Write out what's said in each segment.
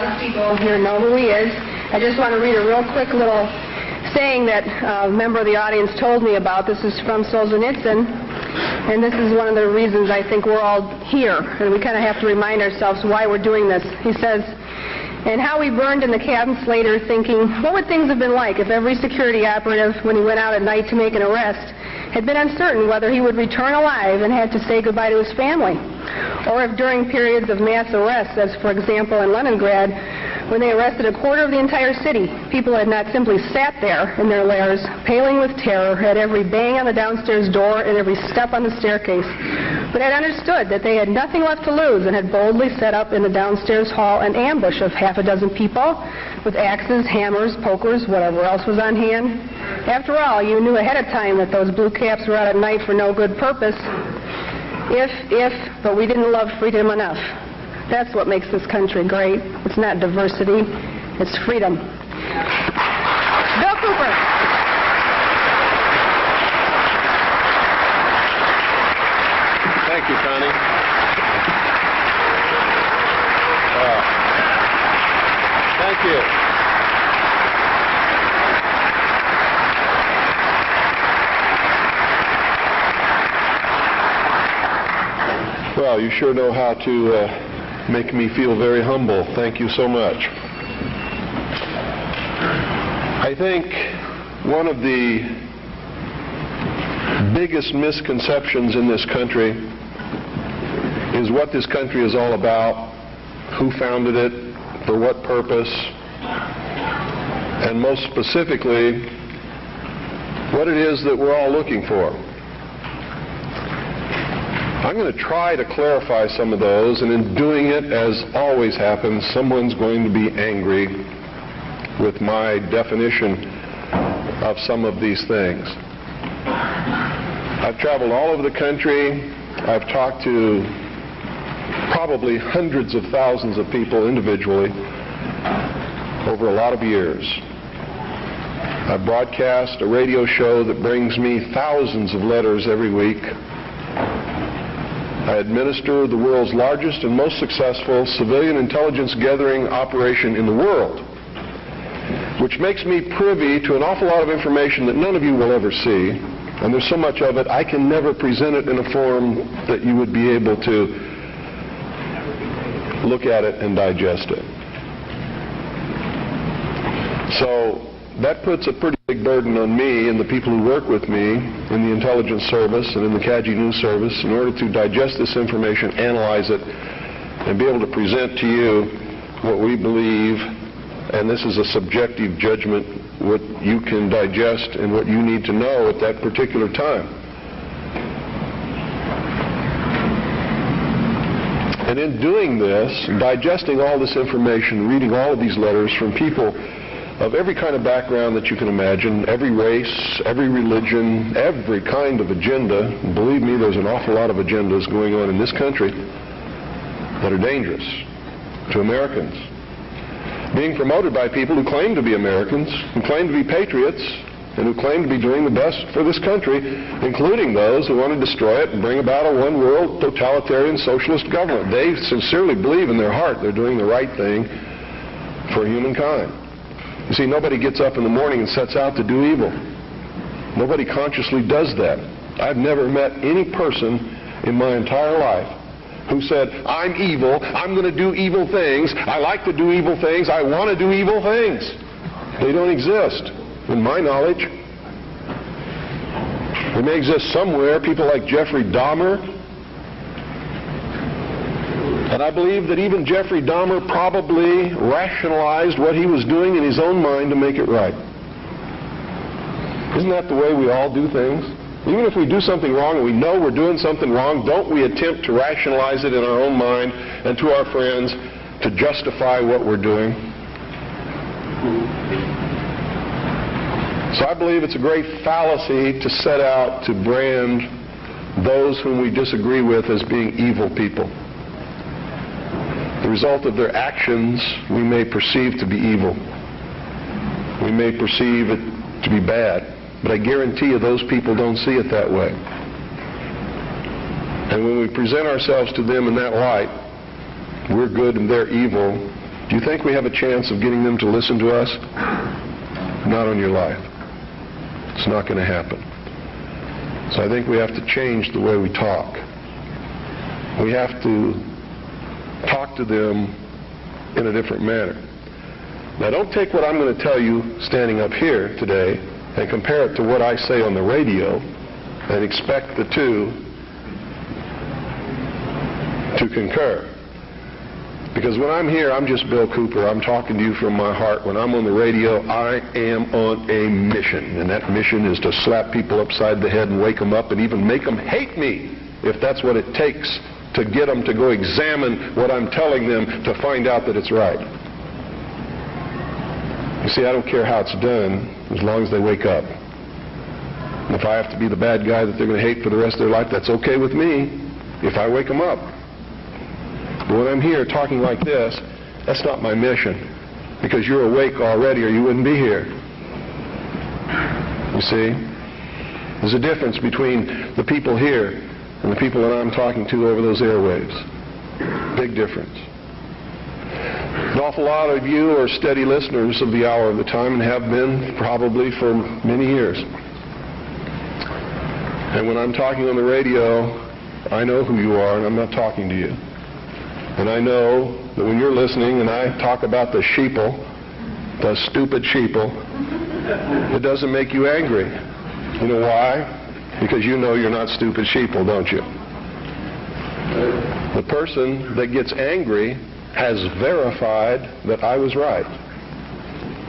lot of people here know who he is. I just want to read a real quick little saying that a member of the audience told me about. This is from Solzhenitsyn, and this is one of the reasons I think we're all here, and we kind of have to remind ourselves why we're doing this. He says, and how we burned in the cabins later thinking, what would things have been like if every security operative, when he went out at night to make an arrest, had been uncertain whether he would return alive and had to say goodbye to his family? Or if during periods of mass arrests, as for example in Leningrad, when they arrested a quarter of the entire city, people had not simply sat there in their lairs, paling with terror at every bang on the downstairs door and every step on the staircase, but had understood that they had nothing left to lose and had boldly set up in the downstairs hall an ambush of half a dozen people with axes, hammers, pokers, whatever else was on hand. After all, you knew ahead of time that those blue caps were out at night for no good purpose. But we didn't love freedom enough. That's what makes this country great. It's not diversity, it's freedom. Bill Cooper. Thank you, Connie. Thank you. Well, you sure know how to make me feel very humble. Thank you so much. I think one of the biggest misconceptions in this country is what this country is all about, who founded it, for what purpose, and most specifically, what it is that we're all looking for. I'm going to try to clarify some of those, and in doing it, as always happens, someone's going to be angry with my definition of some of these things. I've traveled all over the country. I've talked to probably hundreds of thousands of people individually over a lot of years. I broadcast a radio show that brings me thousands of letters every week. I administer the world's largest and most successful civilian intelligence gathering operation in the world, which makes me privy to an awful lot of information that none of you will ever see, and there's so much of it I can never present it in a form that you would be able to look at it and digest it. So that puts a pretty big burden on me and the people who work with me in the intelligence service and in the KAGI News Service in order to digest this information, analyze it, and be able to present to you what we believe, and this is a subjective judgment, what you can digest and what you need to know at that particular time. And in doing this, digesting all this information, reading all of these letters from people of every kind of background that you can imagine, every race, every religion, every kind of agenda. Believe me, there's an awful lot of agendas going on in this country that are dangerous to Americans. Being promoted by people who claim to be Americans, who claim to be patriots, and who claim to be doing the best for this country, including those who want to destroy it and bring about a one-world totalitarian socialist government. They sincerely believe in their heart they're doing the right thing for humankind. You see, nobody gets up in the morning and sets out to do evil. Nobody consciously does that. I've never met any person in my entire life who said, I'm evil, I'm going to do evil things, I like to do evil things, I want to do evil things. They don't exist, in my knowledge. They may exist somewhere, people like Jeffrey Dahmer. And I believe that even Jeffrey Dahmer probably rationalized what he was doing in his own mind to make it right. Isn't that the way we all do things? Even if we do something wrong and we know we're doing something wrong, don't we attempt to rationalize it in our own mind and to our friends to justify what we're doing? So I believe it's a great fallacy to set out to brand those whom we disagree with as being evil people. The result of their actions we may perceive to be evil. We may perceive it to be bad. But I guarantee you those people don't see it that way. And when we present ourselves to them in that light, we're good and they're evil, Do you think we have a chance of getting them to listen to us? Not on your life. It's not going to happen. So I think we have to change the way we talk. We have to talk to them in a different manner. Now, don't take what I'm going to tell you standing up here today and compare it to what I say on the radio and expect the two to concur. Because when I'm here, I'm just Bill Cooper. I'm talking to you from my heart. When I'm on the radio, I am on a mission. And that mission is to slap people upside the head and wake them up and even make them hate me, if that's what it takes to get them to go examine what I'm telling them to find out that it's right. You see, I don't care how it's done as long as they wake up. And if I have to be the bad guy that they're going to hate for the rest of their life, that's okay with me if I wake them up. But when I'm here talking like this, that's not my mission, because you're awake already or you wouldn't be here. You see? There's a difference between the people here and the people that I'm talking to over those airwaves. Big difference. An awful lot of you are steady listeners of the Hour of the Time and have been probably for many years. And when I'm talking on the radio, I know who you are and I'm not talking to you. And I know that when you're listening and I talk about the sheeple, the stupid sheeple, it doesn't make you angry. You know why? Because you know you're not stupid sheeple, don't you? The person that gets angry has verified that I was right.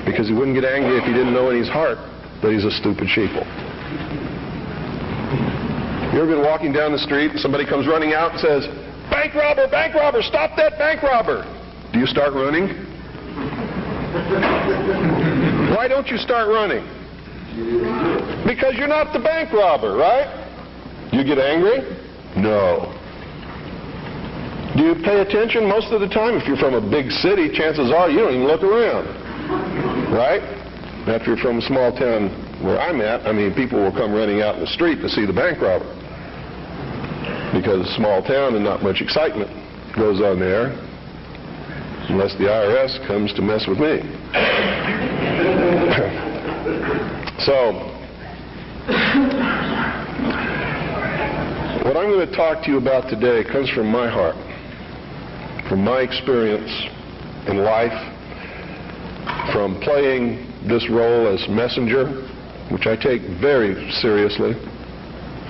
Because he wouldn't get angry if he didn't know in his heart that he's a stupid sheeple. You ever been walking down the street and somebody comes running out and says, "Bank robber, stop that bank robber." Do you start running? Why don't you start running? Because you're not the bank robber, right? You get angry? No. Do you pay attention most of the time? If you're from a big city, chances are you don't even look around, right? Now, if you're from a small town where I'm at, I mean, people will come running out in the street to see the bank robber. Because it's a small town and not much excitement goes on there unless the IRS comes to mess with me. So, what I'm going to talk to you about today comes from my heart, from my experience in life, from playing this role as messenger, which I take very seriously,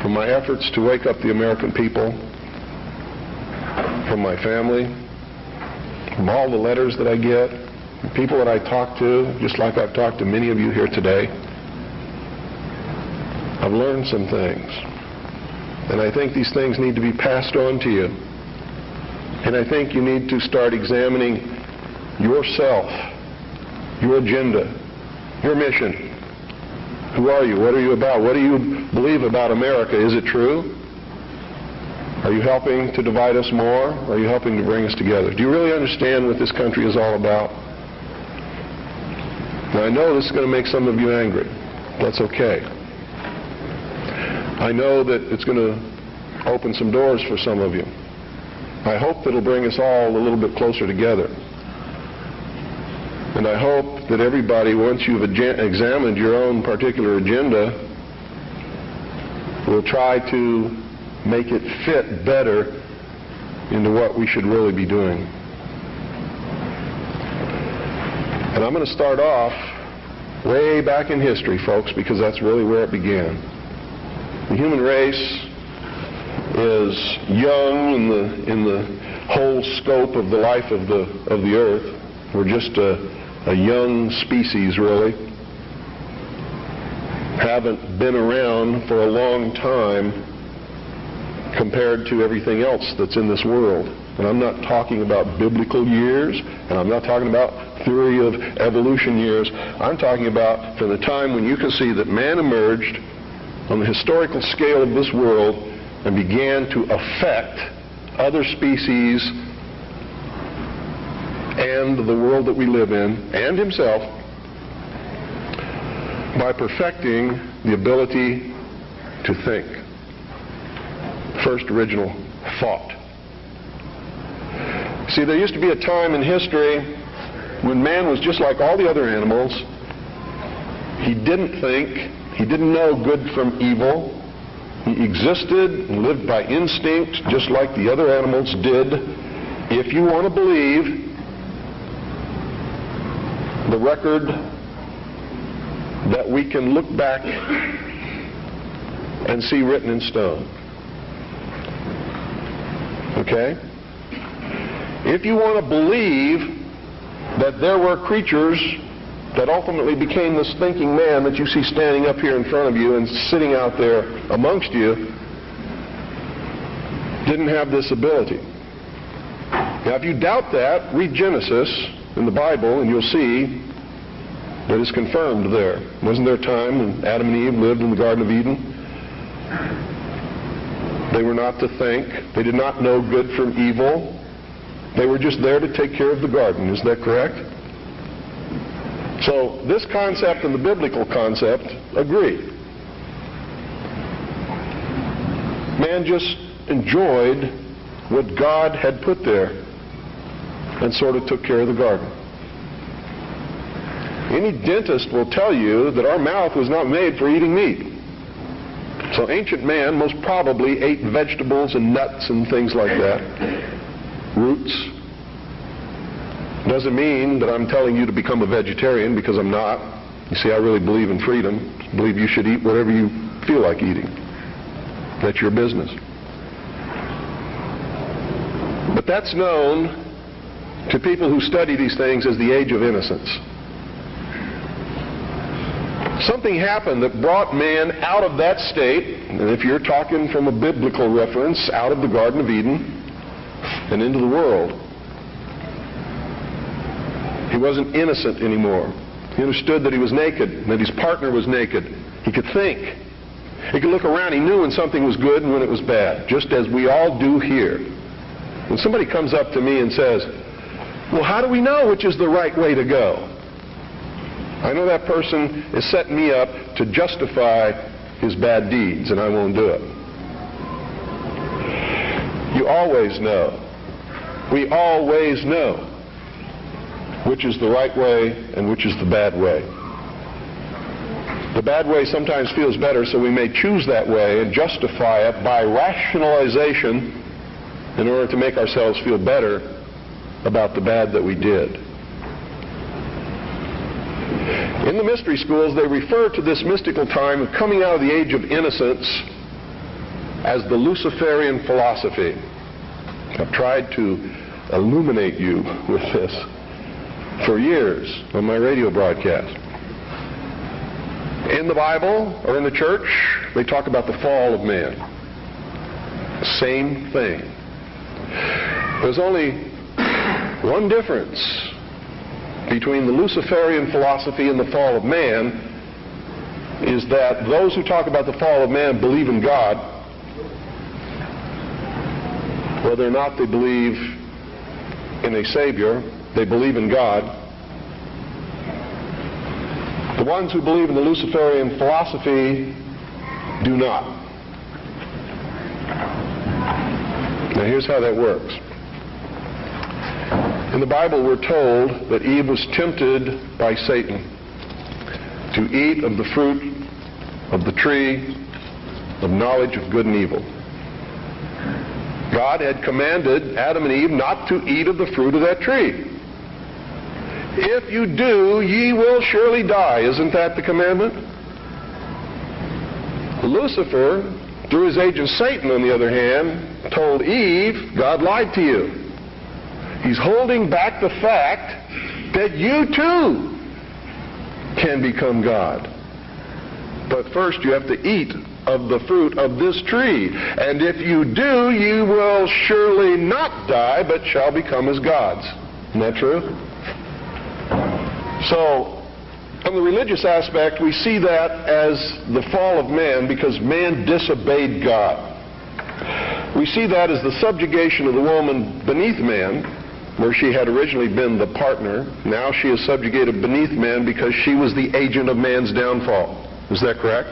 from my efforts to wake up the American people, from my family, from all the letters that I get, the people that I talk to, just like I've talked to many of you here today. I've learned some things. And I think these things need to be passed on to you. And I think you need to start examining yourself, your agenda, your mission. Who are you? What are you about? What do you believe about America? Is it true? Are you helping to divide us more? Or are you helping to bring us together? Do you really understand what this country is all about? Now, I know this is going to make some of you angry. That's okay. I know that it's going to open some doors for some of you. I hope that it'll bring us all a little bit closer together. And I hope that everybody, once you've examined your own particular agenda, will try to make it fit better into what we should really be doing. And I'm going to start off way back in history, folks, because that's really where it began. The human race is young in the whole scope of the life of the earth. We're just a young species, really. Haven't been around for a long time compared to everything else that's in this world. And I'm not talking about biblical years, and I'm not talking about theory of evolution years. I'm talking about from the time when you can see that man emerged on the historical scale of this world and began to affect other species and the world that we live in, and himself, by perfecting the ability to think. First original thought. See, there used to be a time in history when man was just like all the other animals. He didn't think, he didn't know good from evil. He existed and lived by instinct just like the other animals did. If you want to believe the record that we can look back and see written in stone. Okay? If you want to believe that there were creatures that ultimately became this thinking man that you see standing up here in front of you and sitting out there amongst you, didn't have this ability. Now, if you doubt that, read Genesis in the Bible and you'll see that it's confirmed there. Wasn't there a time when Adam and Eve lived in the Garden of Eden? They were not to think. They did not know good from evil. They were just there to take care of the garden. Is that correct? So this concept and the biblical concept agree. Man just enjoyed what God had put there and sort of took care of the garden. Any dentist will tell you that our mouth was not made for eating meat. So ancient man most probably ate vegetables and nuts and things like that, roots. Doesn't mean that I'm telling you to become a vegetarian, because I'm not. You see, I really believe in freedom. I believe you should eat whatever you feel like eating. That's your business. But that's known to people who study these things as the age of innocence. Something happened that brought man out of that state, and if you're talking from a biblical reference, out of the Garden of Eden and into the world. He wasn't innocent anymore. He understood that he was naked, and that his partner was naked. He could think. He could look around. He knew when something was good and when it was bad, just as we all do here. When somebody comes up to me and says, well, how do we know which is the right way to go? I know that person is setting me up to justify his bad deeds, and I won't do it. You always know. We always know which is the right way and which is the bad way. The bad way sometimes feels better, so we may choose that way and justify it by rationalization in order to make ourselves feel better about the bad that we did. In the mystery schools, they refer to this mystical time of coming out of the age of innocence as the Luciferian philosophy. I've tried to illuminate you with this for years on my radio broadcast. In the Bible or in the church, they talk about the fall of man. Same thing. There's only one difference between the Luciferian philosophy and the fall of man, is that those who talk about the fall of man believe in God, whether or not they believe in a Savior. They believe in God. The ones who believe in the Luciferian philosophy do not. Now here's how that works. In the Bible we're told that Eve was tempted by Satan to eat of the fruit of the tree of knowledge of good and evil. God had commanded Adam and Eve not to eat of the fruit of that tree. If you do, ye will surely die. Isn't that the commandment? Lucifer, through his agent Satan, on the other hand, told Eve, God lied to you. He's holding back the fact that you too can become God. But first you have to eat of the fruit of this tree. And if you do, you will surely not die, but shall become as gods. Isn't that true? So, on the religious aspect, we see that as the fall of man because man disobeyed God. We see that as the subjugation of the woman beneath man, where she had originally been the partner. Now she is subjugated beneath man because she was the agent of man's downfall. Is that correct?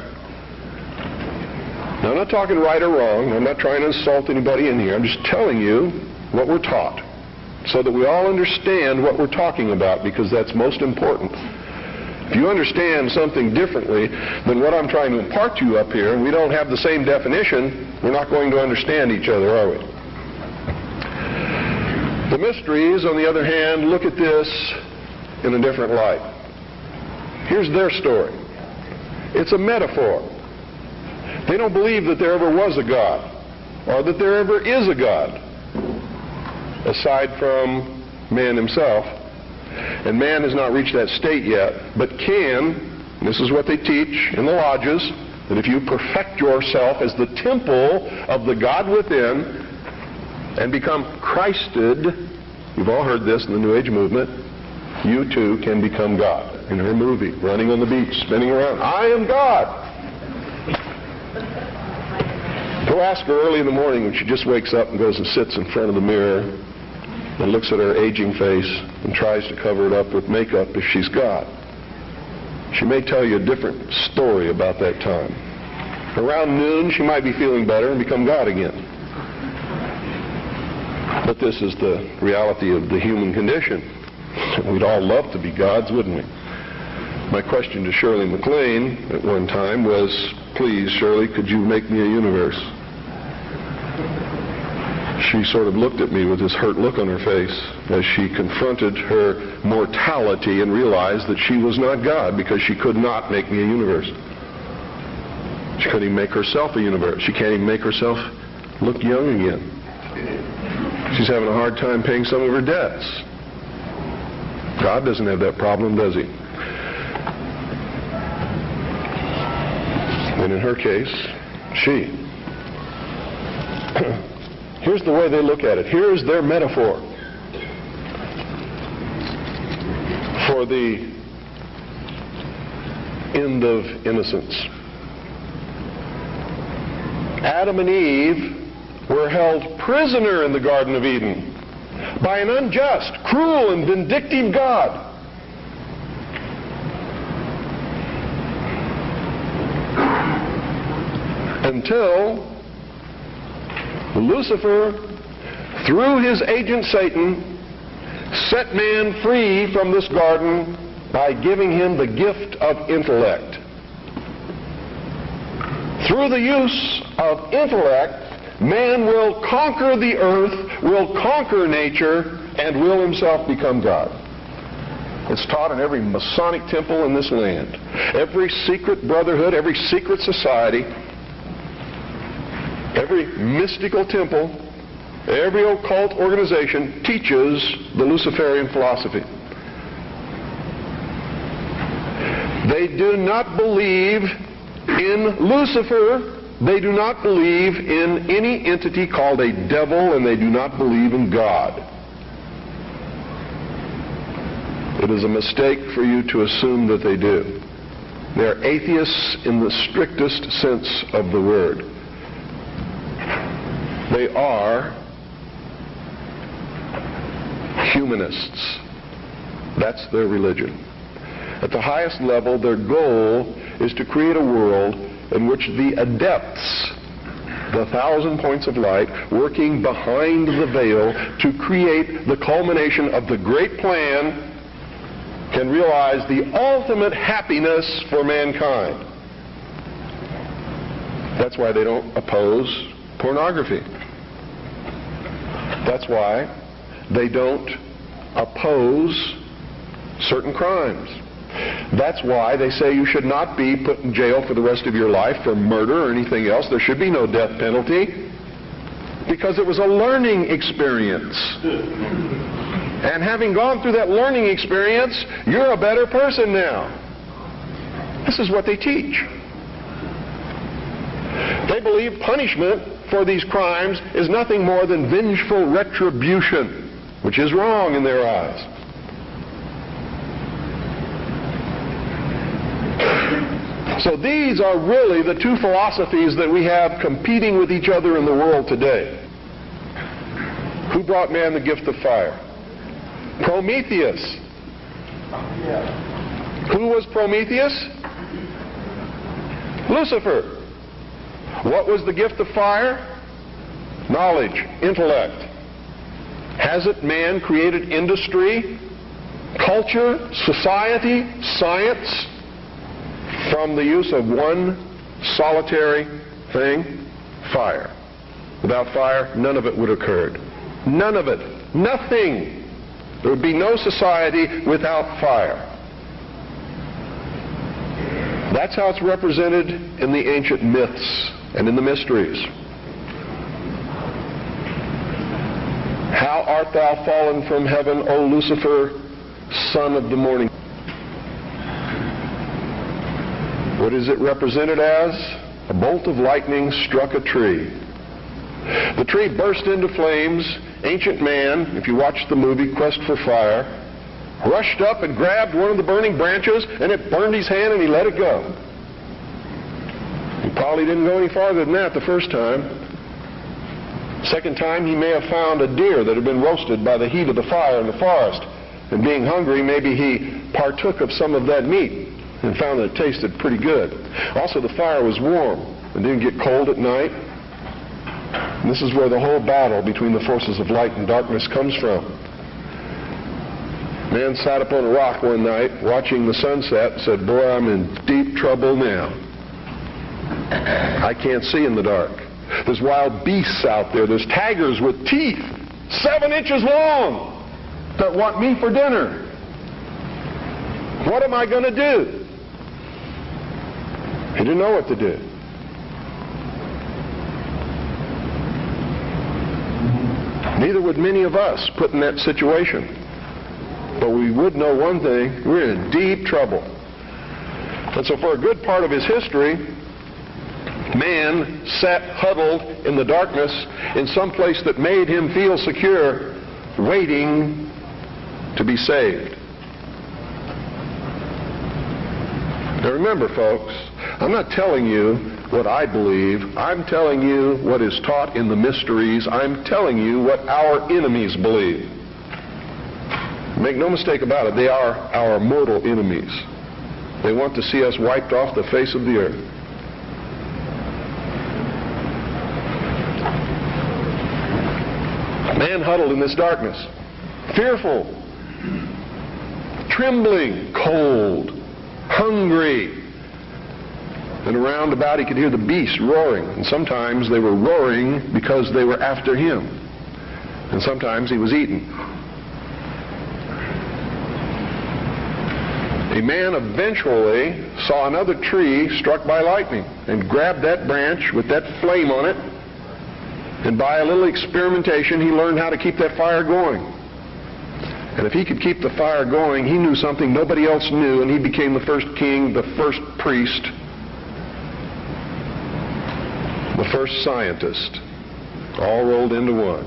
Now, I'm not talking right or wrong. I'm not trying to insult anybody in here. I'm just telling you what we're taught. so that we all understand what we're talking about, because that's most important. If you understand something differently than what I'm trying to impart to you up here, and we don't have the same definition, we're not going to understand each other, are we? The mysteries, on the other hand, look at this in a different light. Here's their story. It's a metaphor. They don't believe that there ever was a God, or that there ever is a God, aside from man himself. And man has not reached that state yet, but can, and this is what they teach in the lodges, that if you perfect yourself as the temple of the God within and become Christed, you've all heard this in the New Age movement, you too can become God. In her movie, running on the beach, spinning around, I am God. Go ask her early in the morning when she just wakes up and goes and sits in front of the mirror and looks at her aging face and tries to cover it up with makeup if she's God. She may tell you a different story about that time. Around noon, she might be feeling better and become God again. But this is the reality of the human condition. We'd all love to be gods, wouldn't we? My question to Shirley MacLaine at one time was, please, Shirley, could you make me a universe? She sort of looked at me with this hurt look on her face as she confronted her mortality and realized that she was not God, because she could not make me a universe. She couldn't even make herself a universe. She can't even make herself look young again. She's having a hard time paying some of her debts. God doesn't have that problem, does he? And in her case, she. Here's the way they look at it. Here's their metaphor for the end of innocence. Adam and Eve were held prisoner in the Garden of Eden by an unjust, cruel, and vindictive God. Until Lucifer, through his agent Satan, set man free from this garden by giving him the gift of intellect. Through the use of intellect, man will conquer the earth, will conquer nature, and will himself become God. It's taught in every Masonic temple in this land. Every secret brotherhood, every secret society, every mystical temple, every occult organization teaches the Luciferian philosophy. They do not believe in Lucifer. They do not believe in any entity called a devil, and they do not believe in God. It is a mistake for you to assume that they do. They are atheists in the strictest sense of the word. They are humanists. That's their religion. At the highest level, their goal is to create a world in which the adepts, the 1,000 points of light, working behind the veil to create the culmination of the great plan, can realize the ultimate happiness for mankind. That's why they don't oppose pornography. That's why they don't oppose certain crimes. That's why they say you should not be put in jail for the rest of your life for murder or anything else. There should be no death penalty, because it was a learning experience. And having gone through that learning experience, you're a better person now. This is what they teach. They believe punishment for these crimes is nothing more than vengeful retribution, which is wrong in their eyes. So these are really the two philosophies that we have competing with each other in the world today. Who brought man the gift of fire? Prometheus. Who was Prometheus? Lucifer. What was the gift of fire? Knowledge, intellect. Hasn't man created industry, culture, society, science from the use of one solitary thing? Fire. Without fire, none of it would have occurred. None of it. Nothing. There would be no society without fire. That's how it's represented in the ancient myths and in the mysteries. How art thou fallen from heaven, O Lucifer, son of the morning? What is it represented as? A bolt of lightning struck a tree. The tree burst into flames. Ancient man, if you watch the movie Quest for Fire, rushed up and grabbed one of the burning branches, and it burned his hand, and he let it go. He probably didn't go any farther than that the first time. Second time, he may have found a deer that had been roasted by the heat of the fire in the forest. And being hungry, maybe he partook of some of that meat and found that it tasted pretty good. Also, the fire was warm and didn't get cold at night. And this is where the whole battle between the forces of light and darkness comes from. Man sat up on a rock one night watching the sunset and said, "Boy, I'm in deep trouble now. I can't see in the dark. There's wild beasts out there. There's tigers with teeth 7 inches long that want me for dinner. What am I going to do?" He didn't know what to do. Neither would many of us put in that situation. But we would know one thing: we're in deep trouble. And so for a good part of his history, man sat huddled in the darkness in some place that made him feel secure, waiting to be saved. Now remember, folks, I'm not telling you what I believe. I'm telling you what is taught in the mysteries. I'm telling you what our enemies believe. Make no mistake about it, they are our mortal enemies. They want to see us wiped off the face of the earth. Man huddled in this darkness, fearful, trembling, cold, hungry. And around about he could hear the beasts roaring. And sometimes they were roaring because they were after him. And sometimes he was eaten. A man eventually saw another tree struck by lightning and grabbed that branch with that flame on it. And by a little experimentation, he learned how to keep that fire going. And if he could keep the fire going, he knew something nobody else knew, and he became the first king, the first priest, the first scientist, all rolled into one.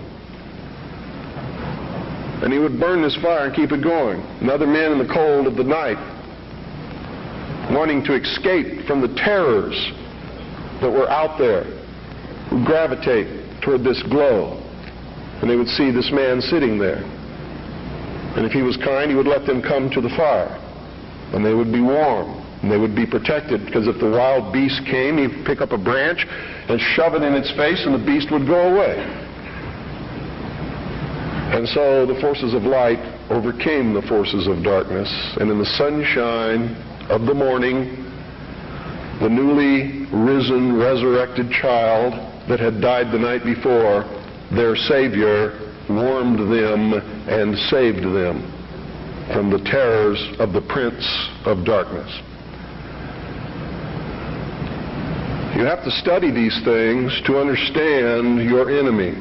And he would burn this fire and keep it going. And other men in the cold of the night, wanting to escape from the terrors that were out there, would gravitate toward this glow. And they would see this man sitting there. And if he was kind, he would let them come to the fire. And they would be warm. And they would be protected, because if the wild beast came, he'd pick up a branch and shove it in its face, and the beast would go away. And so the forces of light overcame the forces of darkness, and in the sunshine of the morning, the newly risen, resurrected child that had died the night before, their Savior, warmed them and saved them from the terrors of the Prince of Darkness. You have to study these things to understand your enemy.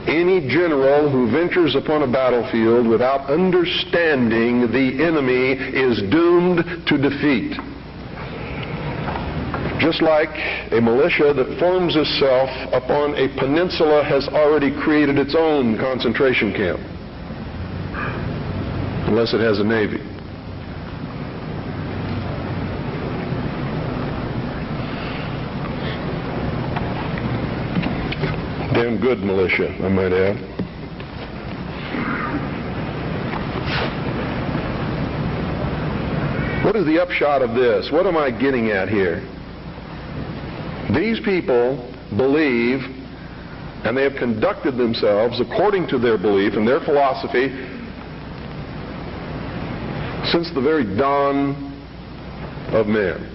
Any general who ventures upon a battlefield without understanding the enemy is doomed to defeat. Just like a militia that forms itself upon a peninsula has already created its own concentration camp, unless it has a navy. Damn good militia, I might add. What is the upshot of this? What am I getting at here? These people believe And they have conducted themselves according to their belief and their philosophy since the very dawn of man.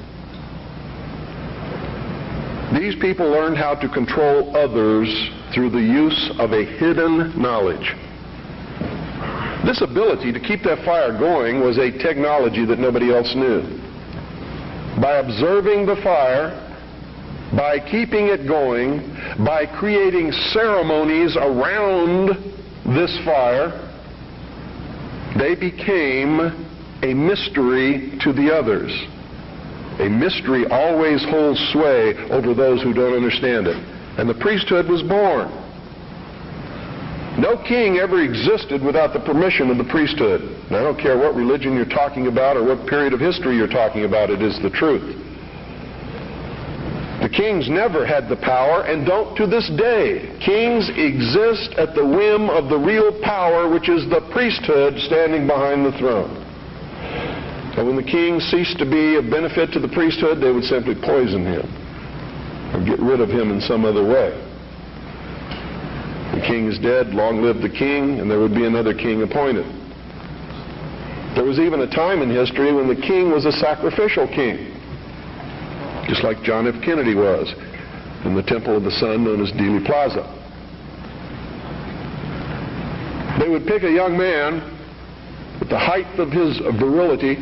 These people learned how to control others through the use of a hidden knowledge. This ability to keep that fire going was a technology that nobody else knew. By observing the fire, by keeping it going, by creating ceremonies around this fire, they became a mystery to the others. A mystery always holds sway over those who don't understand it. And the priesthood was born. No king ever existed without the permission of the priesthood. And I don't care what religion you're talking about or what period of history you're talking about, it is the truth. The kings never had the power and don't to this day. Kings exist at the whim of the real power, which is the priesthood standing behind the throne. And when the king ceased to be of benefit to the priesthood, they would simply poison him or get rid of him in some other way. The king is dead, long live the king, and there would be another king appointed. There was even a time in history when the king was a sacrificial king, just like John F. Kennedy was in the Temple of the Sun known as Dealey Plaza. They would pick a young man at the height of his virility,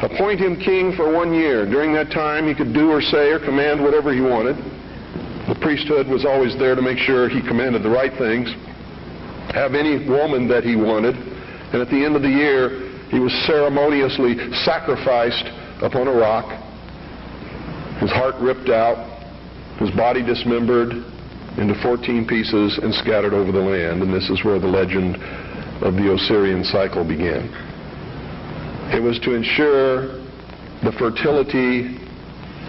appoint him king for 1 year. During that time, he could do or say or command whatever he wanted. The priesthood was always there to make sure he commanded the right things, have any woman that he wanted, and at the end of the year, he was ceremoniously sacrificed upon a rock, his heart ripped out, his body dismembered into 14 pieces and scattered over the land. And this is where the legend of the Osirian cycle began. It was to ensure the fertility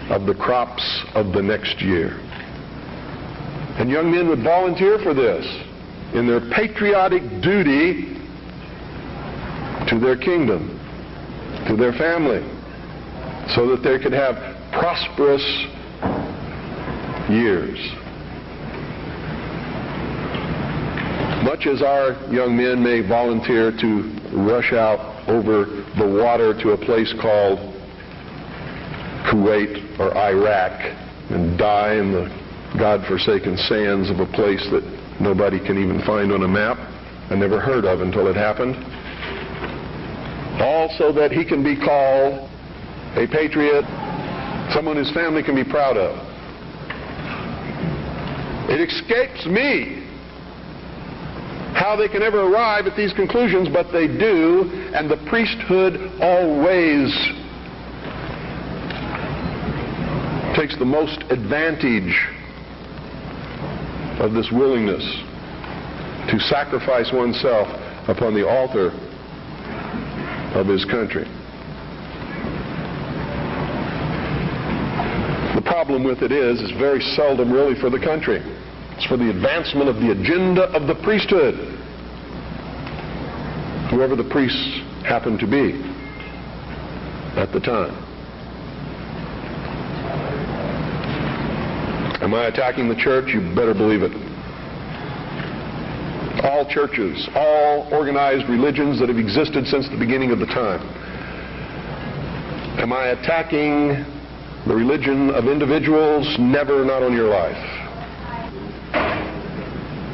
of the crops of the next year. And young men would volunteer for this in their patriotic duty to their kingdom, to their family, so that they could have prosperous years. Much as our young men may volunteer to rush out over the water to a place called Kuwait or Iraq and die in the God-forsaken sands of a place that nobody can even find on a map and never heard of until it happened, all so that he can be called a patriot, someone his family can be proud of. It escapes me how they can ever arrive at these conclusions, but they do, and the priesthood always takes the most advantage of this willingness to sacrifice oneself upon the altar of his country. The problem with it is it's very seldom really for the country. It's for the advancement of the agenda of the priesthood, whoever the priests happen to be at the time. Am I attacking the church? You better believe it. All churches, all organized religions that have existed since the beginning of the time. Am I attacking the religion of individuals? Never, not on your life.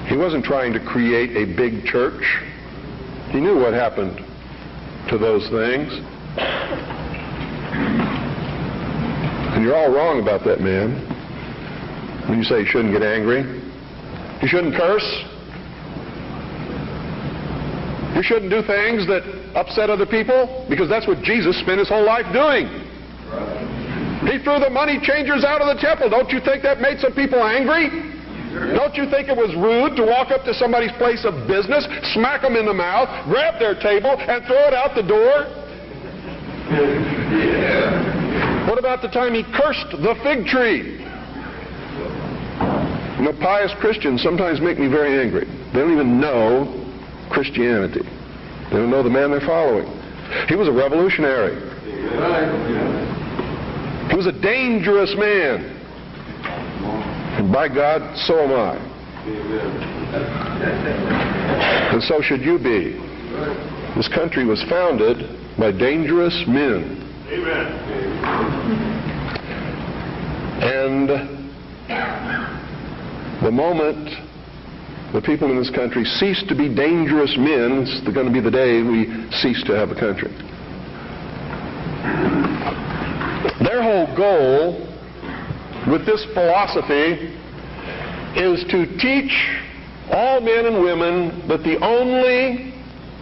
He wasn't trying to create a big church. He knew what happened to those things. And you're all wrong about that, man. When you say you shouldn't get angry, you shouldn't curse, you shouldn't do things that upset other people, because that's what Jesus spent his whole life doing. He threw the money changers out of the temple. Don't you think that made some people angry? Don't you think it was rude to walk up to somebody's place of business, smack them in the mouth, grab their table, and throw it out the door? What about the time he cursed the fig tree? You know, pious Christians sometimes make me very angry. They don't even know Christianity. They don't know the man they're following. He was a revolutionary. He was a dangerous man. And by God, so am I. And so should you be. This country was founded by dangerous men. Amen. And the moment the people in this country cease to be dangerous men, it's going to be the day we cease to have a country. Their whole goal with this philosophy is to teach all men and women that the only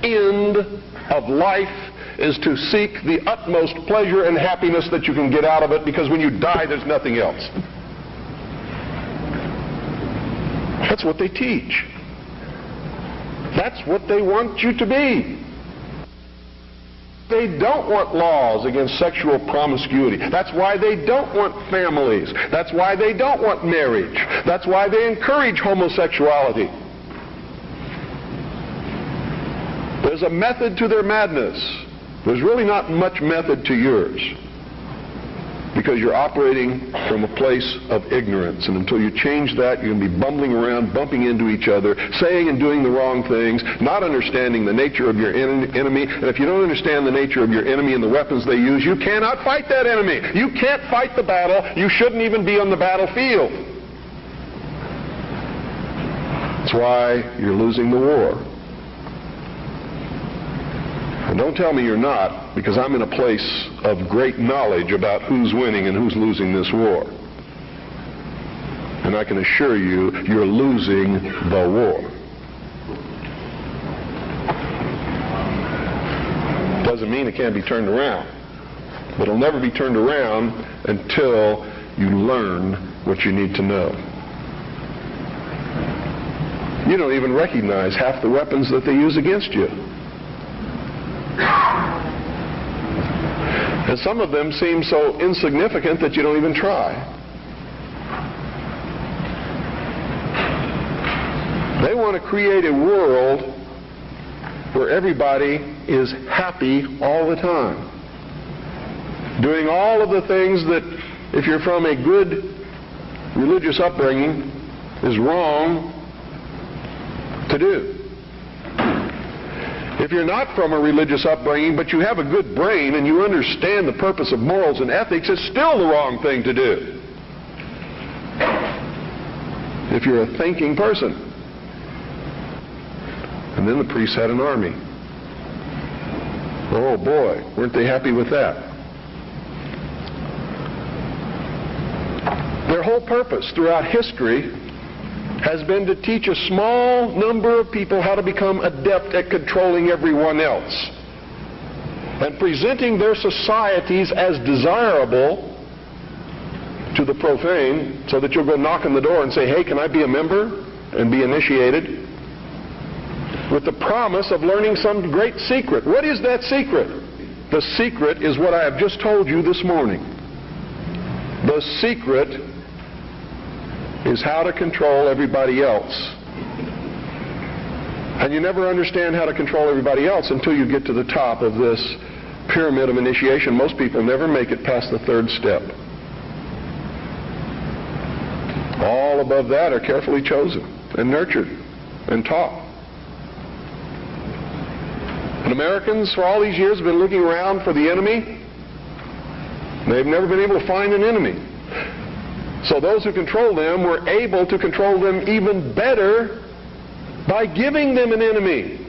end of life is to seek the utmost pleasure and happiness that you can get out of it, because when you die, there's nothing else. That's what they teach. That's what they want you to be. They don't want laws against sexual promiscuity. That's why they don't want families. That's why they don't want marriage. That's why they encourage homosexuality. There's a method to their madness. There's really not much method to yours, because you're operating from a place of ignorance. And until you change that, you're going to be bumbling around, bumping into each other, saying and doing the wrong things, not understanding the nature of your enemy. And if you don't understand the nature of your enemy and the weapons they use, you cannot fight that enemy. You can't fight the battle. You shouldn't even be on the battlefield. That's why you're losing the war. And don't tell me you're not, because I'm in a place of great knowledge about who's winning and who's losing this war. And I can assure you, you're losing the war. Doesn't mean it can't be turned around. But it'll never be turned around until you learn what you need to know. You don't even recognize half the weapons that they use against you. And some of them seem so insignificant that you don't even try. They want to create a world where everybody is happy all the time, doing all of the things that, if you're from a good religious upbringing, is wrong to do. If you're not from a religious upbringing, but you have a good brain and you understand the purpose of morals and ethics, it's still the wrong thing to do. If you're a thinking person. And then the priests had an army. Oh boy, weren't they happy with that? Their whole purpose throughout history has been to teach a small number of people how to become adept at controlling everyone else, and presenting their societies as desirable to the profane, so that you'll go knock on the door and say, hey, can I be a member? And be initiated, with the promise of learning some great secret. What is that secret? The secret is what I have just told you this morning. The secret is how to control everybody else. And you never understand how to control everybody else until you get to the top of this pyramid of initiation. Most people never make it past the third step. All above that are carefully chosen and nurtured and taught. And Americans for all these years have been looking around for the enemy. They've never been able to find an enemy. So those who control them were able to control them even better by giving them an enemy.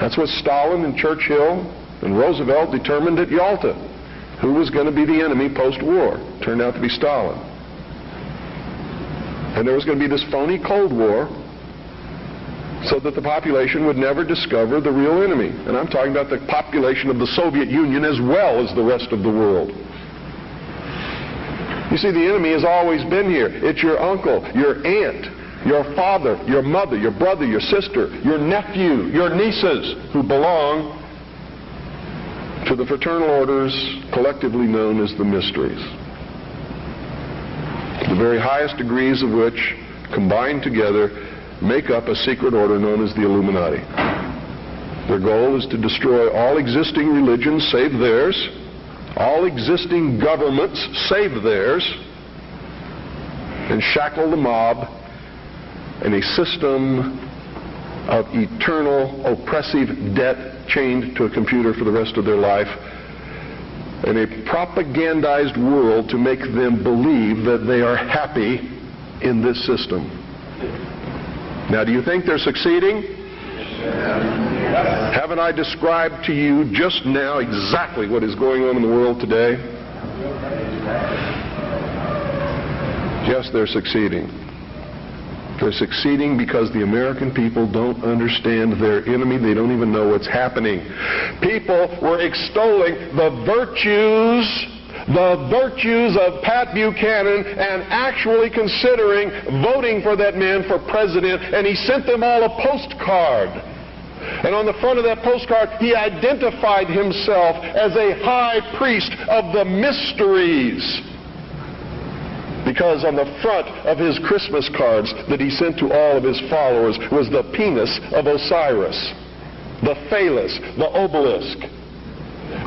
That's what Stalin and Churchill and Roosevelt determined at Yalta. Who was going to be the enemy post-war? Turned out to be Stalin. And there was going to be this phony Cold War, so that the population would never discover the real enemy. And I'm talking about the population of the Soviet Union as well as the rest of the world. You see, the enemy has always been here. It's your uncle, your aunt, your father, your mother, your brother, your sister, your nephew, your nieces, who belong to the fraternal orders collectively known as the mysteries. The very highest degrees of which, combined together, make up a secret order known as the Illuminati. Their goal is to destroy all existing religions save theirs, all existing governments save theirs, and shackle the mob in a system of eternal oppressive debt chained to a computer for the rest of their life, in a propagandized world to make them believe that they are happy in this system. Now, do you think they're succeeding? Haven't I described to you just now exactly what is going on in the world today? Yes, they're succeeding. They're succeeding because the American people don't understand their enemy. They don't even know what's happening. People were extolling the virtues of Pat Buchanan and actually considering voting for that man for president, and he sent them all a postcard. And on the front of that postcard, he identified himself as a high priest of the mysteries. Because on the front of his Christmas cards that he sent to all of his followers was the penis of Osiris, the phallus, the obelisk,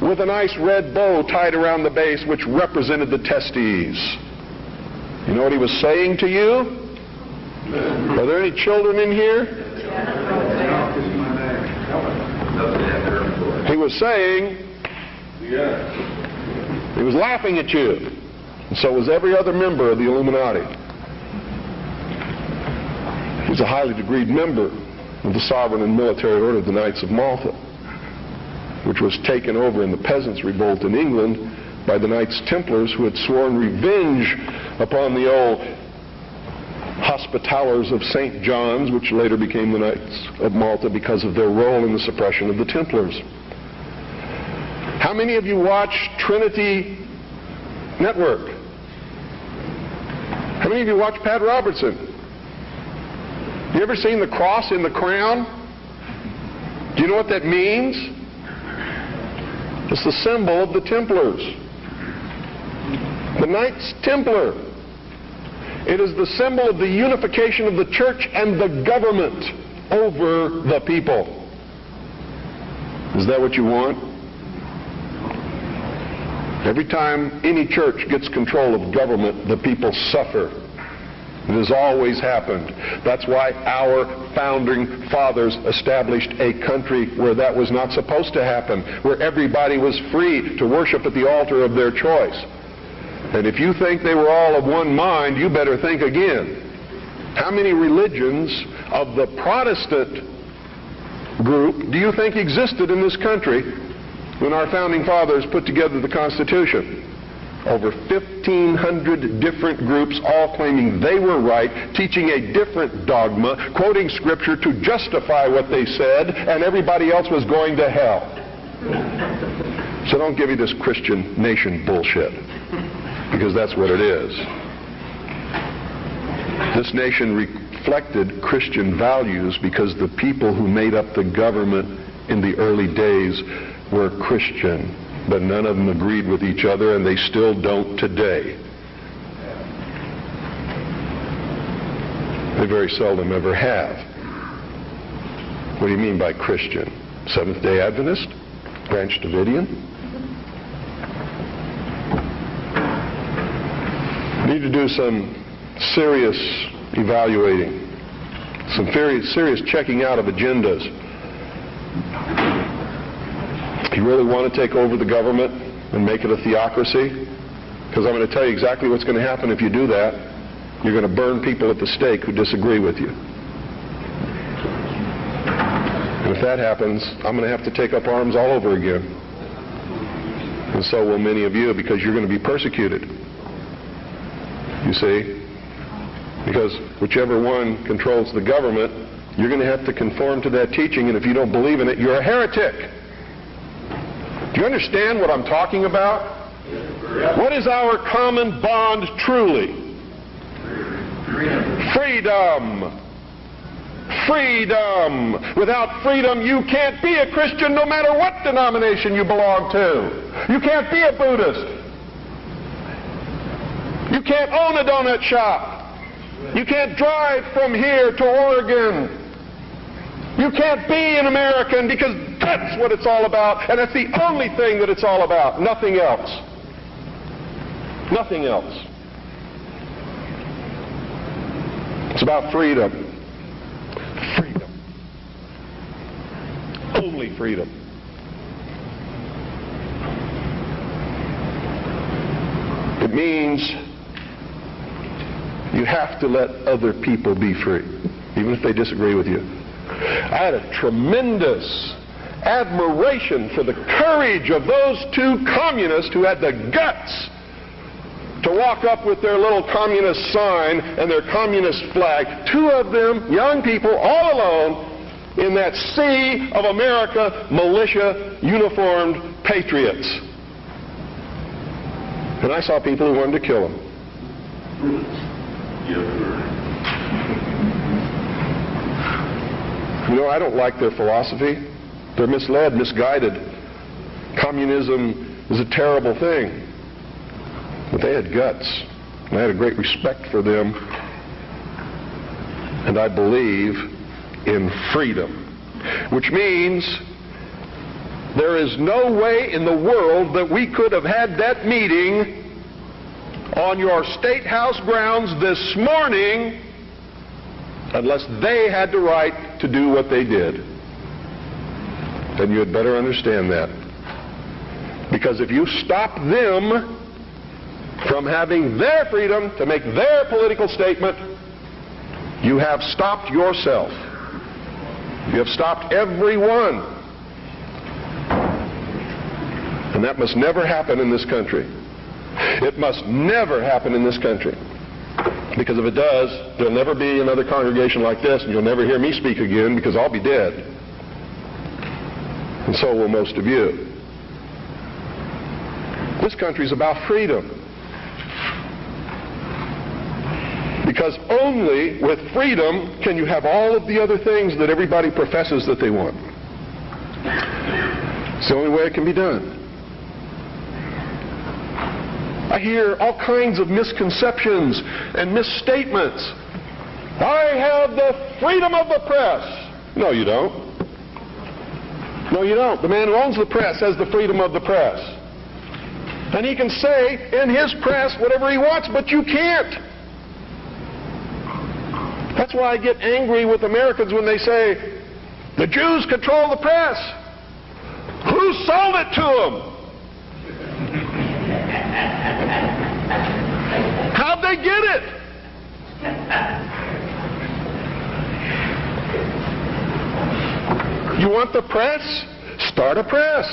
with a nice red bow tied around the base which represented the testes. You know what he was saying to you? Are there any children in here? He was saying, he was laughing at you. And so was every other member of the Illuminati. He's a highly degreed member of the sovereign and military order of the Knights of Malta, which was taken over in the Peasants' Revolt in England by the Knights Templars, who had sworn revenge upon the old Hospitallers of St. John's, which later became the Knights of Malta because of their role in the suppression of the Templars. How many of you watch Trinity Network? How many of you watch Pat Robertson? You ever seen the cross in the crown? Do you know what that means? It's the symbol of the Templars. The Knights Templar. It is the symbol of the unification of the church and the government over the people. Is that what you want? Every time any church gets control of government, the people suffer. It has always happened. That's why our founding fathers established a country where that was not supposed to happen, where everybody was free to worship at the altar of their choice. And if you think they were all of one mind, you better think again. How many religions of the Protestant group do you think existed in this country when our founding fathers put together the Constitution? Over 1,500 different groups, all claiming they were right, teaching a different dogma, quoting Scripture to justify what they said, and everybody else was going to hell. So don't give me this Christian nation bullshit, because that's what it is. This nation reflected Christian values because the people who made up the government in the early days were Christian, but none of them agreed with each other, and they still don't today. They very seldom ever have. What do you mean by Christian? Seventh-day Adventist? Branch Davidian? We need to do some serious evaluating, some very serious checking out of agendas. You really want to take over the government and make it a theocracy? Because I'm going to tell you exactly what's going to happen if you do that. You're going to burn people at the stake who disagree with you. And if that happens, I'm going to have to take up arms all over again. And so will many of you, because you're going to be persecuted. You see? Because whichever one controls the government, you're going to have to conform to that teaching, and if you don't believe in it, you're a heretic. Do you understand what I'm talking about? What is our common bond truly? Freedom. Freedom. Without freedom, you can't be a Christian no matter what denomination you belong to. You can't be a Buddhist. You can't own a donut shop. You can't drive from here to Oregon. You can't be an American, because that's what it's all about, and that's the only thing that it's all about. Nothing else. Nothing else. It's about freedom. Freedom. Only freedom. It means you have to let other people be free, even if they disagree with you. I had a tremendous admiration for the courage of those two communists who had the guts to walk up with their little communist sign and their communist flag. Two of them, young people, all alone in that sea of America, militia, uniformed patriots. And I saw people who wanted to kill them. You know, I don't like their philosophy. They're misled, misguided. Communism is a terrible thing. But they had guts. And I had a great respect for them. And I believe in freedom. Which means there is no way in the world that we could have had that meeting on your State House grounds this morning unless they had the right to do what they did. Then you had better understand that. Because if you stop them from having their freedom to make their political statement, you have stopped yourself. You have stopped everyone. And that must never happen in this country. It must never happen in this country. Because if it does, there'll never be another congregation like this, and you'll never hear me speak again because I'll be dead. And so will most of you. This country's about freedom. Because only with freedom can you have all of the other things that everybody professes that they want. It's the only way it can be done. I hear all kinds of misconceptions and misstatements. I have the freedom of the press. No, you don't. No, you don't. The man who owns the press has the freedom of the press. And he can say in his press whatever he wants, but you can't. That's why I get angry with Americans when they say, the Jews control the press. Who sold it to them? How'd they get it? You want the press? Start a press.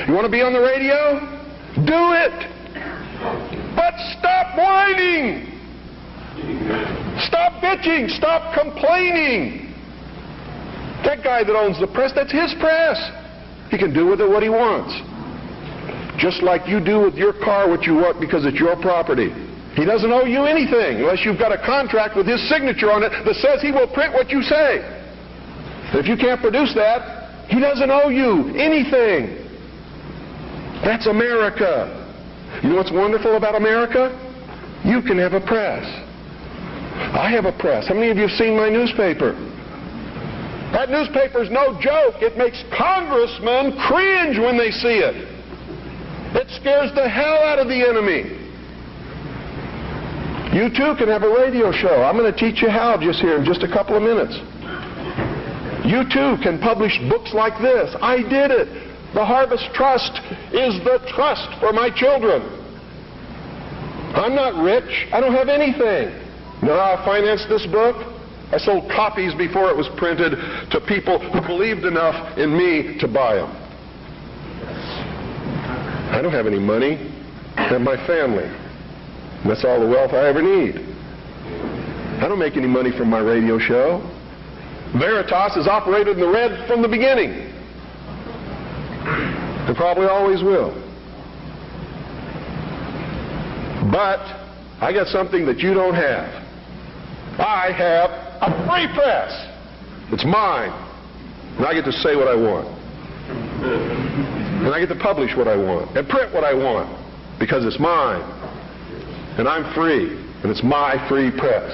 You want to be on the radio? Do it. But stop whining. Stop bitching. Stop complaining. That guy that owns the press, that's his press. He can do with it what he wants. Just like you do with your car what you want because it's your property. He doesn't owe you anything unless you've got a contract with his signature on it that says he will print what you say. If you can't produce that, he doesn't owe you anything. That's America. You know what's wonderful about America? You can have a press. I have a press. How many of you have seen my newspaper? That newspaper's no joke. It makes congressmen cringe when they see it. It scares the hell out of the enemy. You too can have a radio show. I'm going to teach you how just here in just a couple of minutes. You too can publish books like this. I did it. The Harvest Trust is the trust for my children. I'm not rich. I don't have anything. You know how I financed this book? I sold copies before it was printed to people who believed enough in me to buy them. I don't have any money. I have my family. And that's all the wealth I ever need. I don't make any money from my radio show. Veritas has operated in the red from the beginning. And probably always will. But I got something that you don't have. I have a free press. It's mine. And I get to say what I want. And I get to publish what I want and print what I want because it's mine. And I'm free. And it's my free press.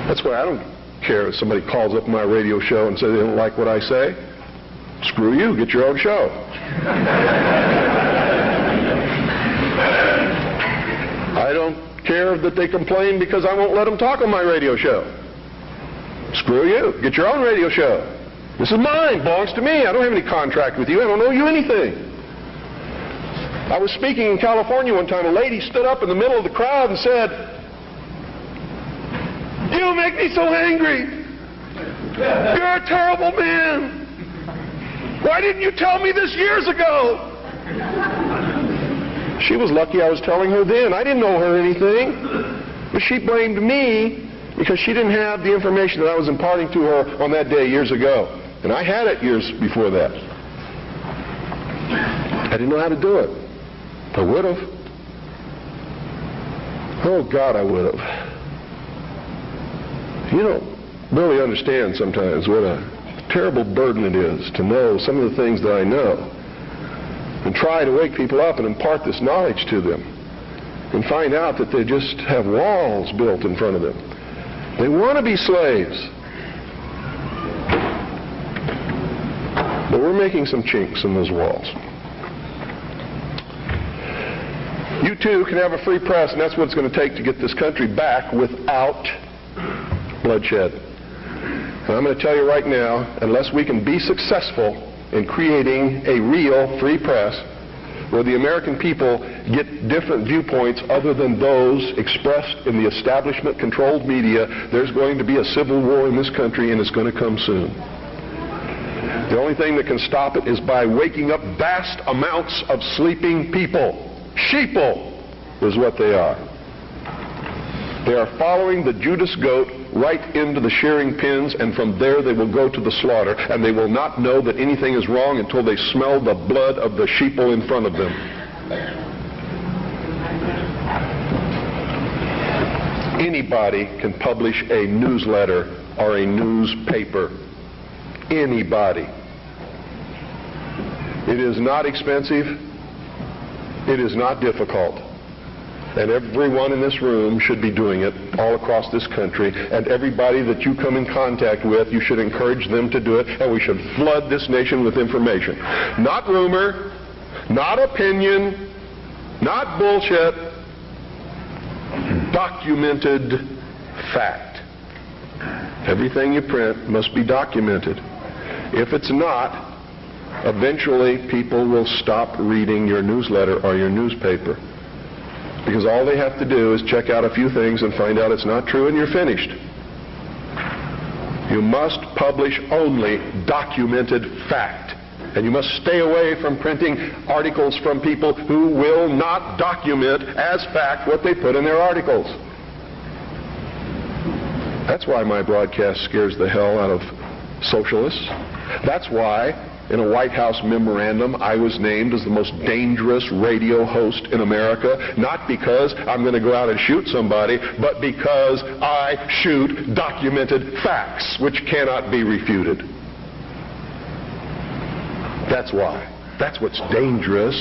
That's why I don't care if somebody calls up my radio show and says they don't like what I say. Screw you. Get your own show. I don't don't care that they complain because I won't let them talk on my radio show. Screw you. Get your own radio show. This is mine. Belongs to me. I don't have any contract with you. I don't owe you anything. I was speaking in California one time. A lady stood up in the middle of the crowd and said, "You make me so angry. You're a terrible man. Why didn't you tell me this years ago?" She was lucky I was telling her then. I didn't owe her anything. But she blamed me because she didn't have the information that I was imparting to her on that day years ago. And I had it years before that. I didn't know how to do it. I would have. Oh, God, I would have. You don't really understand sometimes what a terrible burden it is to know some of the things that I know and try to wake people up and impart this knowledge to them and find out that they just have walls built in front of them. They want to be slaves. But we're making some chinks in those walls. You too can have a free press, and that's what it's going to take to get this country back without bloodshed. And I'm going to tell you right now, unless we can be successful in creating a real free press where the American people get different viewpoints other than those expressed in the establishment-controlled media, there's going to be a civil war in this country, and it's going to come soon. The only thing that can stop it is by waking up vast amounts of sleeping people. Sheeple is what they are. They are following the Judas goat right into the shearing pins, and from there they will go to the slaughter, and they will not know that anything is wrong until they smell the blood of the sheeple in front of them. Anybody can publish a newsletter or a newspaper. Anybody. It is not expensive. It is not difficult. And everyone in this room should be doing it all across this country. And everybody that you come in contact with, you should encourage them to do it. And we should flood this nation with information. Not rumor, not opinion, not bullshit. Documented fact. Everything you print must be documented. If it's not, eventually people will stop reading your newsletter or your newspaper. Because all they have to do is check out a few things and find out it's not true, and you're finished. You must publish only documented fact. And you must stay away from printing articles from people who will not document as fact what they put in their articles. That's why my broadcast scares the hell out of socialists. That's why in a White House memorandum I was named as the most dangerous radio host in America, not because I'm going to go out and shoot somebody, but because I shoot documented facts which cannot be refuted. That's why. That's what's dangerous.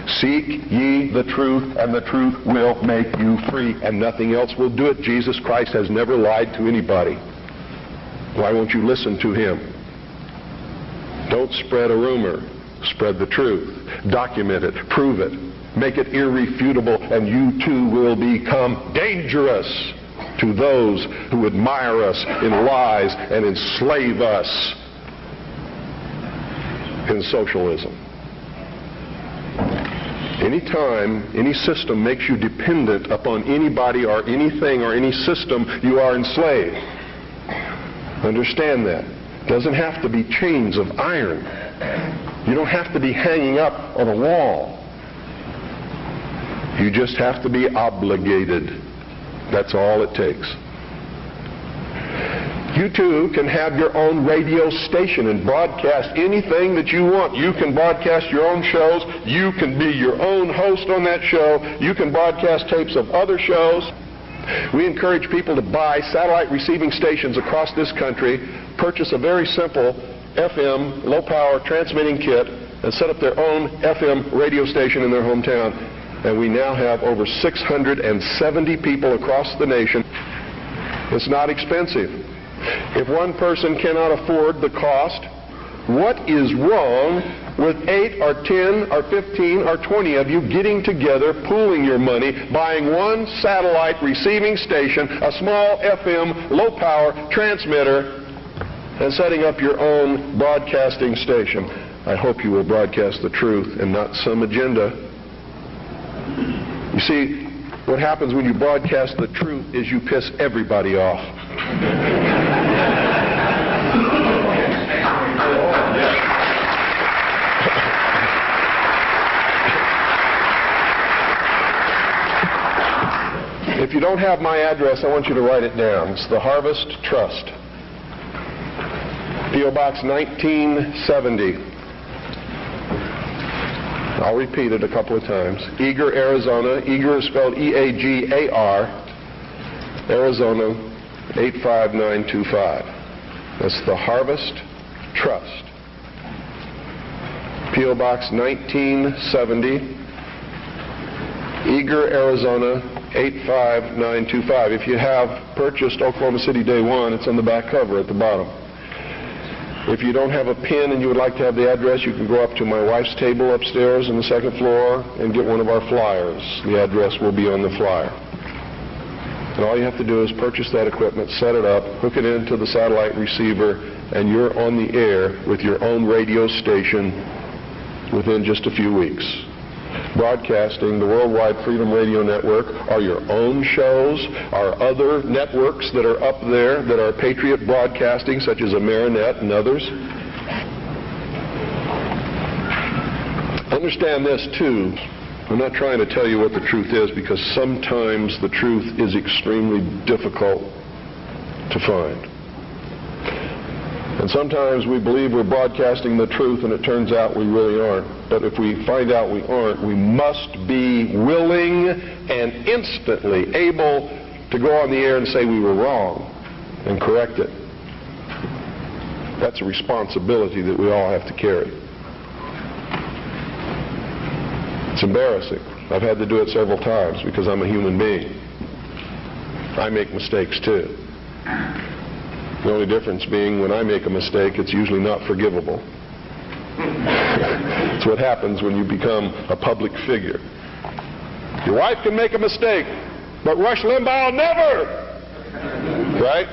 Seek ye the truth, and the truth will make you free, and nothing else will do it. Jesus Christ has never lied to anybody. Why won't you listen to him? Don't spread a rumor. Spread the truth. Document it. Prove it. Make it irrefutable, and you too will become dangerous to those who admire us in lies and enslave us in socialism. Anytime any system makes you dependent upon anybody or anything or any system, you are enslaved. Understand that. It doesn't have to be chains of iron. You don't have to be hanging up on a wall. You just have to be obligated. That's all it takes. You too can have your own radio station and broadcast anything that you want. You can broadcast your own shows. You can be your own host on that show. You can broadcast tapes of other shows. We encourage people to buy satellite receiving stations across this country, purchase a very simple FM, low-power transmitting kit, and set up their own FM radio station in their hometown. And we now have over 670 people across the nation. It's not expensive. If one person cannot afford the cost What is wrong with 8 or 10 or 15 or 20 of you getting together, pooling your money, buying one satellite receiving station, a small FM low-power transmitter, and setting up your own broadcasting station? I hope you will broadcast the truth and not some agenda. You see, what happens when you broadcast the truth is you piss everybody off. If you don't have my address, I want you to write it down. It's the Harvest Trust. P.O. Box 1970. I'll repeat it a couple of times. Eagar, Arizona. Eagar is spelled E-A-G-A-R. Arizona 85925. That's the Harvest Trust. P.O. Box 1970. Eagar, Arizona 85925. If you have purchased Oklahoma City Day One, it's on the back cover at the bottom. If you don't have a pen and you would like to have the address, you can go up to my wife's table upstairs on the second floor and get one of our flyers. The address will be on the flyer. And all you have to do is purchase that equipment, set it up, hook it into the satellite receiver, and you're on the air with your own radio station within just a few weeks. Broadcasting the Worldwide Freedom Radio Network are your own shows, are other networks that are up there that are Patriot Broadcasting, such as Amerinet and others. Understand this too. I'm not trying to tell you what the truth is, because sometimes the truth is extremely difficult to find. And sometimes we believe we're broadcasting the truth and it turns out we really aren't. But if we find out we aren't, we must be willing and instantly able to go on the air and say we were wrong and correct it. That's a responsibility that we all have to carry. It's embarrassing. I've had to do it several times because I'm a human being. I make mistakes too. The only difference being when I make a mistake, it's usually not forgivable. It's what happens when you become a public figure. Your wife can make a mistake, but Rush Limbaugh never! Right?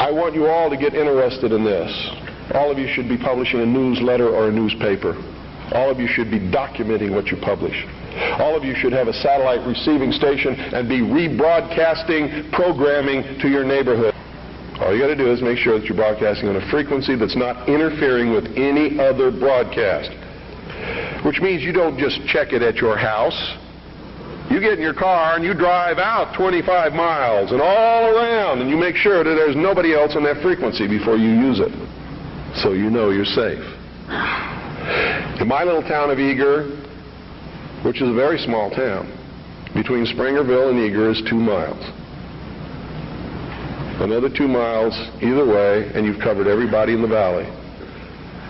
I want you all to get interested in this. All of you should be publishing a newsletter or a newspaper. All of you should be documenting what you publish. All of you should have a satellite receiving station and be rebroadcasting programming to your neighborhood. All you got to do is make sure that you're broadcasting on a frequency that's not interfering with any other broadcast. Which means you don't just check it at your house. You get in your car and you drive out 25 miles and all around, and you make sure that there's nobody else on that frequency before you use it, so you know you're safe. In my little town of Eagar, which is a very small town, between Springerville and Eagar is 2 miles. Another 2 miles either way, and you've covered everybody in the valley.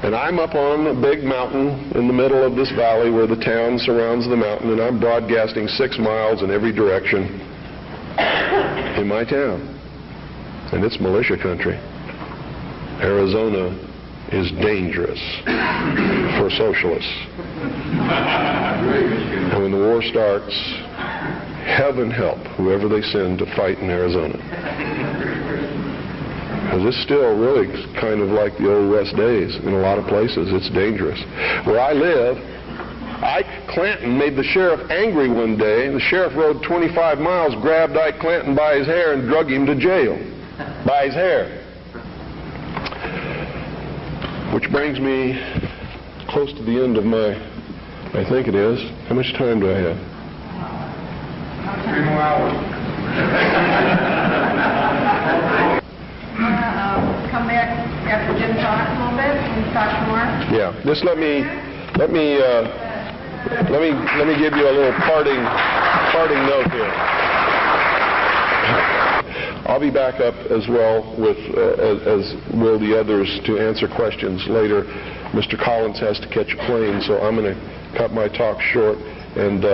And I'm up on a big mountain in the middle of this valley where the town surrounds the mountain, and I'm broadcasting 6 miles in every direction in my town. And it's militia country. Arizona is dangerous for socialists. And when the war starts, heaven help whoever they send to fight in Arizona. Because it's still really kind of like the old West days in a lot of places. It's dangerous. Where I live, Ike Clanton made the sheriff angry one day. The sheriff rode 25 miles, grabbed Ike Clanton by his hair and drug him to jail. By his hair. Which brings me close to the end of my, I think it is. How much time do I have? 3 more hours. Come back after Jim talks a little bit and talk more. Yeah. Just let me give you a little parting note here. I'll be back up as well with, as will the others, to answer questions later. Mr. Collins has to catch a plane, so I'm going to cut my talk short and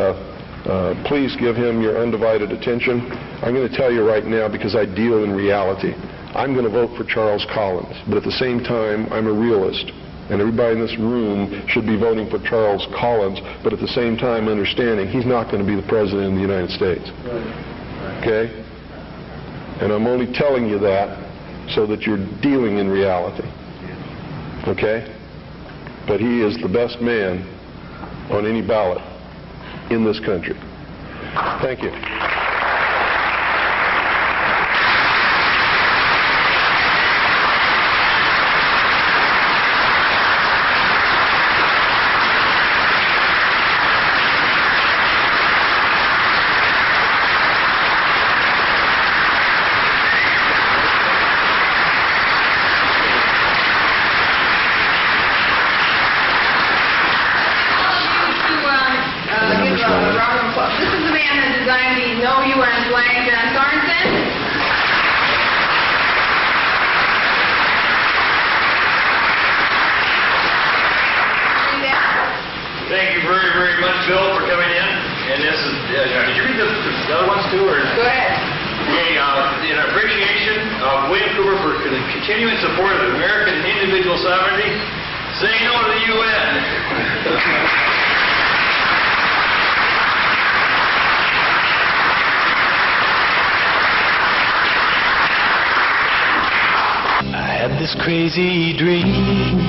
Please give him your undivided attention. I'm going to tell you right now, because I deal in reality, I'm going to vote for Charles Collins, but at the same time, I'm a realist. And everybody in this room should be voting for Charles Collins, but at the same time understanding he's not going to be the President of the United States. Okay? And I'm only telling you that so that you're dealing in reality. Okay? But he is the best man on any ballot in this country. Thank you. This is the man who designed the No UN flag, John Sorensen. Thank you very, very much, Bill, for coming in. And this is, did you read the other ones too? Or? Go ahead. Okay, in appreciation of William Cooper for the continuing support of American individual sovereignty, say no to the UN. I had this crazy dream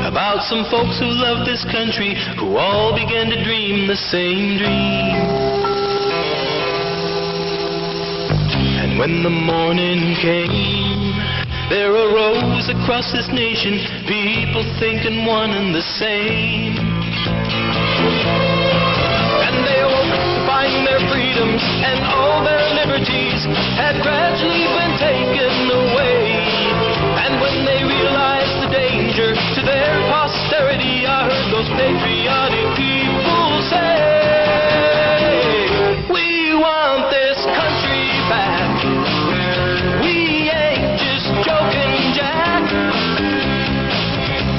about some folks who love this country, who all began to dream the same dream. And when the morning came, there arose across this nation people thinking one and the same. And they awoke to find their freedoms and all their liberties had gradually been taken away. And when they realized the danger to their posterity, I heard those patriotic people say, we want this country back. We ain't just joking, Jack.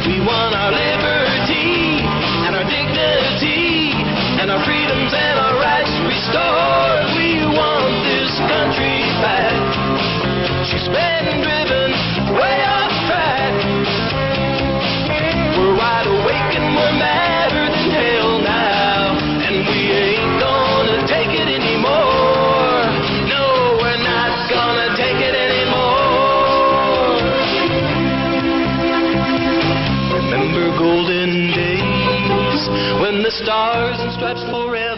We want our liberty and our dignity and our freedoms and our rights restored. We want this country back. She's been driven way off track. We're wide awake and we're madder than hell now, and we ain't gonna take it anymore. No, we're not gonna take it anymore. Remember golden days when the stars and stripes forever